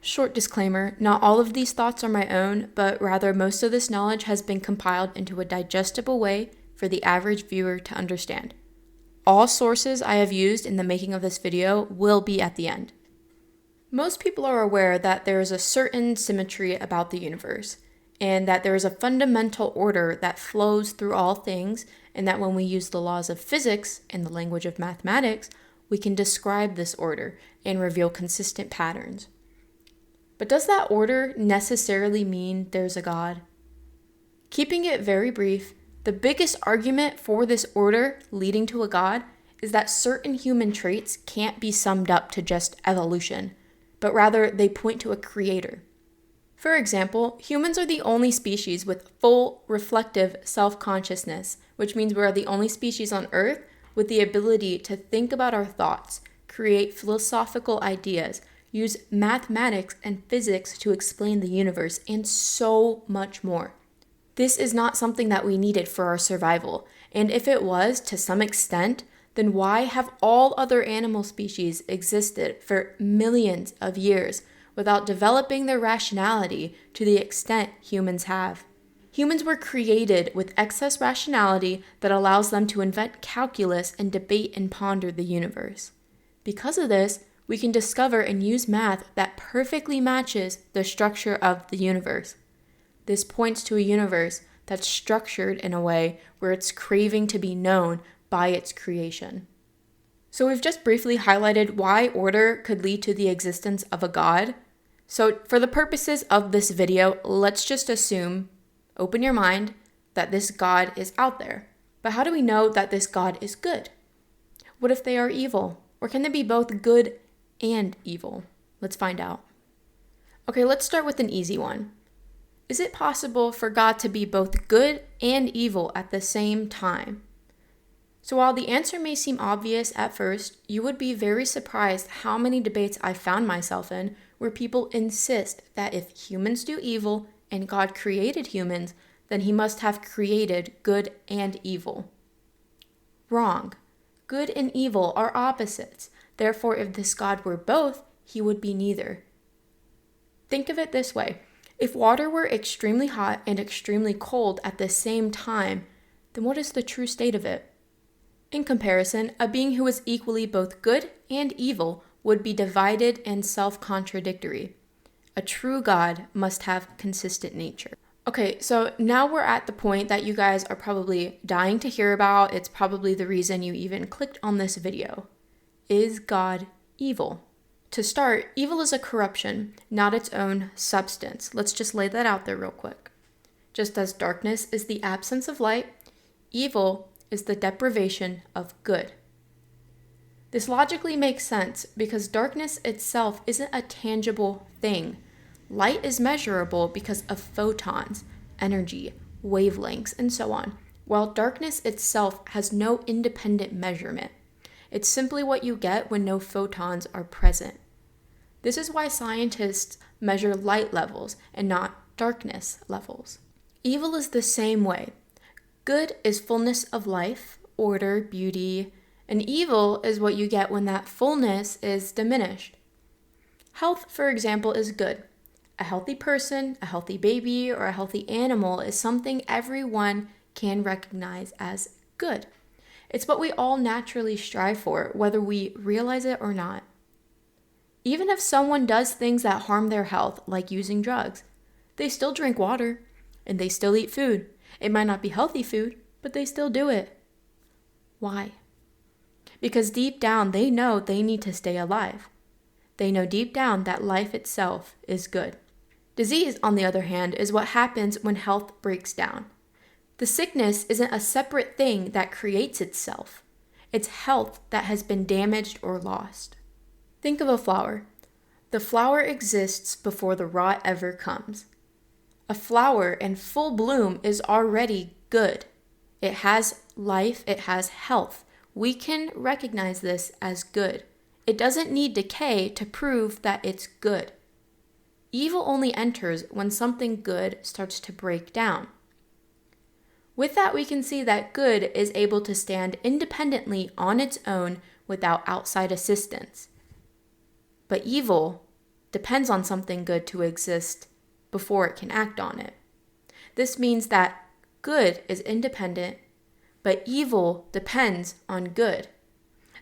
Short disclaimer, not all of these thoughts are my own, but rather most of this knowledge has been compiled into a digestible way for the average viewer to understand. All sources I have used in the making of this video will be at the end. Most people are aware that there is a certain symmetry about the universe, and that there is a fundamental order that flows through all things, and that when we use the laws of physics and the language of mathematics, we can describe this order and reveal consistent patterns. But does that order necessarily mean there's a God? Keeping it very brief, the biggest argument for this order leading to a God is that certain human traits can't be summed up to just evolution, but rather they point to a creator. For example, humans are the only species with full reflective self-consciousness, which means we are the only species on Earth with the ability to think about our thoughts, create philosophical ideas, use mathematics and physics to explain the universe, and so much more. This is not something that we needed for our survival, and if it was, to some extent, then why have all other animal species existed for millions of years without developing their rationality to the extent humans have? Humans were created with excess rationality that allows them to invent calculus and debate and ponder the universe. Because of this, we can discover and use math that perfectly matches the structure of the universe. This points to a universe that's structured in a way where it's craving to be known by its creation. So we've just briefly highlighted why order could lead to the existence of a God. So for the purposes of this video, let's just assume, open your mind, that this God is out there. But how do we know that this God is good? What if they are evil? Or can they be both good and evil? Let's find out. Okay, let's start with an easy one. Is it possible for God to be both good and evil at the same time? So while the answer may seem obvious at first, you would be very surprised how many debates I found myself in where people insist that if humans do evil and God created humans, then he must have created good and evil. Wrong. Good and evil are opposites. Therefore, if this God were both, he would be neither. Think of it this way. If water were extremely hot and extremely cold at the same time, then what is the true state of it? In comparison, a being who is equally both good and evil would be divided and self-contradictory. A true God must have consistent nature. Okay, so now we're at the point that you guys are probably dying to hear about. It's probably the reason you even clicked on this video. Is God evil? To start, evil is a corruption, not its own substance. Let's just lay that out there real quick. Just as darkness is the absence of light, evil is the deprivation of good. This logically makes sense because darkness itself isn't a tangible thing. Light is measurable because of photons, energy, wavelengths, and so on, while darkness itself has no independent measurement. It's simply what you get when no photons are present. This is why scientists measure light levels and not darkness levels. Evil is the same way. Good is fullness of life, order, beauty, and evil is what you get when that fullness is diminished. Health, for example, is good. A healthy person, a healthy baby, or a healthy animal is something everyone can recognize as good. It's what we all naturally strive for, whether we realize it or not. Even if someone does things that harm their health, like using drugs, they still drink water, and they still eat food. It might not be healthy food, but they still do it. Why? Because deep down, they know they need to stay alive. They know deep down that life itself is good. Disease, on the other hand, is what happens when health breaks down. The sickness isn't a separate thing that creates itself. It's health that has been damaged or lost. Think of a flower. The flower exists before the rot ever comes. A flower in full bloom is already good. It has life, it has health. We can recognize this as good. It doesn't need decay to prove that it's good. Evil only enters when something good starts to break down. With that, we can see that good is able to stand independently on its own without outside assistance. But evil depends on something good to exist before it can act on it. This means that good is independent, but evil depends on good.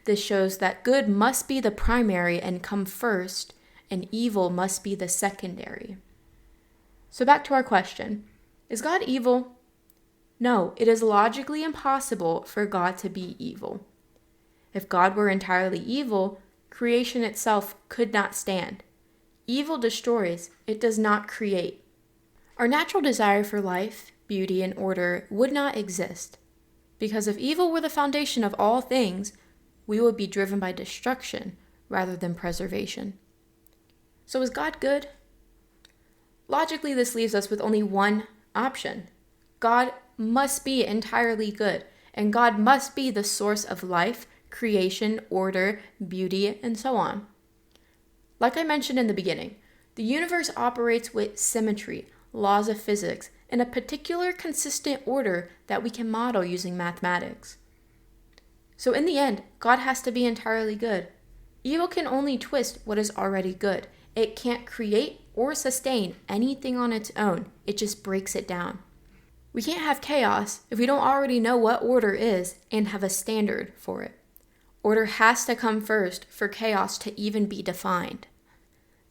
This shows that good must be the primary and come first, and evil must be the secondary. So back to our question. Is God evil? No, it is logically impossible for God to be evil. If God were entirely evil, creation itself could not stand. Evil destroys, it does not create. Our natural desire for life, beauty, and order would not exist. Because if evil were the foundation of all things, we would be driven by destruction rather than preservation. So is God good? Logically, this leaves us with only one option. God must be entirely good, and God must be the source of life, creation, order, beauty, and so on. Like I mentioned in the beginning, the universe operates with symmetry, laws of physics, and a particular consistent order that we can model using mathematics. So in the end, God has to be entirely good. Evil can only twist what is already good. It can't create or sustain anything on its own. It just breaks it down. We can't have chaos if we don't already know what order is and have a standard for it. Order has to come first for chaos to even be defined.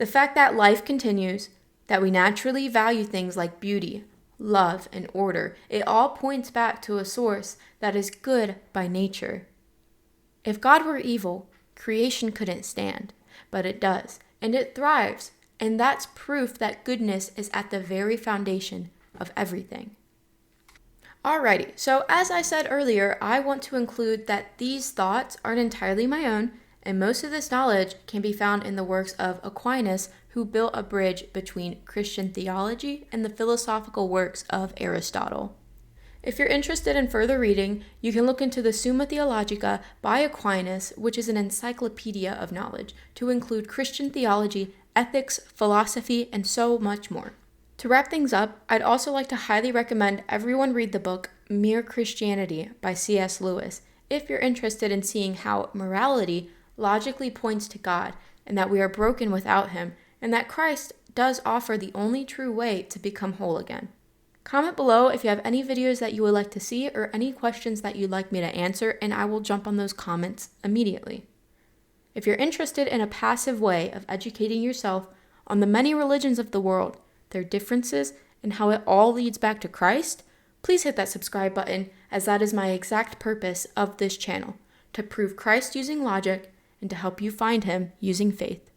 The fact that life continues, that we naturally value things like beauty, love, and order, it all points back to a source that is good by nature. If God were evil, creation couldn't stand, but it does, and it thrives, and that's proof that goodness is at the very foundation of everything. Alrighty, so as I said earlier, I want to include that these thoughts aren't entirely my own, and most of this knowledge can be found in the works of Aquinas, who built a bridge between Christian theology and the philosophical works of Aristotle. If you're interested in further reading, you can look into the Summa Theologica by Aquinas, which is an encyclopedia of knowledge to include Christian theology, ethics, philosophy, and so much more. To wrap things up, I'd also like to highly recommend everyone read the book Mere Christianity by C.S. Lewis if you're interested in seeing how morality logically points to God and that we are broken without Him and that Christ does offer the only true way to become whole again. Comment below if you have any videos that you would like to see or any questions that you'd like me to answer, and I will jump on those comments immediately. If you're interested in a passive way of educating yourself on the many religions of the world, their differences, and how it all leads back to Christ, please hit that subscribe button, as that is my exact purpose of this channel, to prove Christ using logic and to help you find Him using faith.